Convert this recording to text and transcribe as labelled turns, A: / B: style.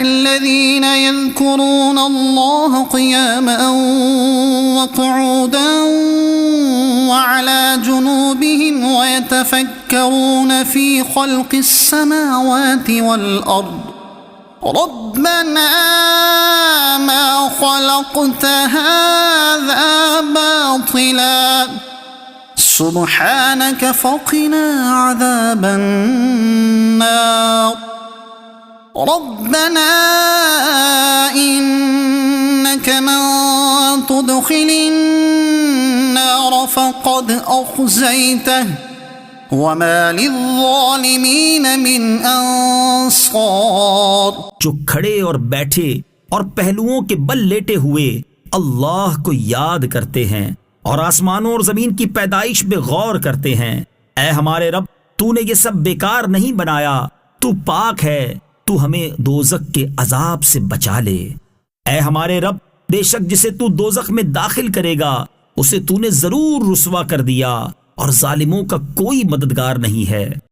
A: الذين يذكرون الله قياما وقعودا وعلى جنوبهم ويتفكرون في خلق السماوات والأرض ربنا ما خلقت هذا باطلا سبحانك فقنا عذاب النار ربنا إنك من تدخل النار فقد أخزيته वमा लिज़्ज़ालिमीन मिन अंसार।
B: जो खड़े और बैठे और पहलुओं के बल लेटे हुए अल्लाह को याद करते हैं और आसमानों और जमीन की पैदाइश पे गौर करते हैं। ऐ हमारे रब, तूने ये सब बेकार नहीं बनाया, तू पाक है, तू हमें दोज़ख के अजाब से बचा ले। ऐ हमारे रब, बेशक जिसे तू दोज़ख में दाखिल करेगा उसे तूने जरूर रुसवा कर दिया और जालिमों का कोई मददगार नहीं है।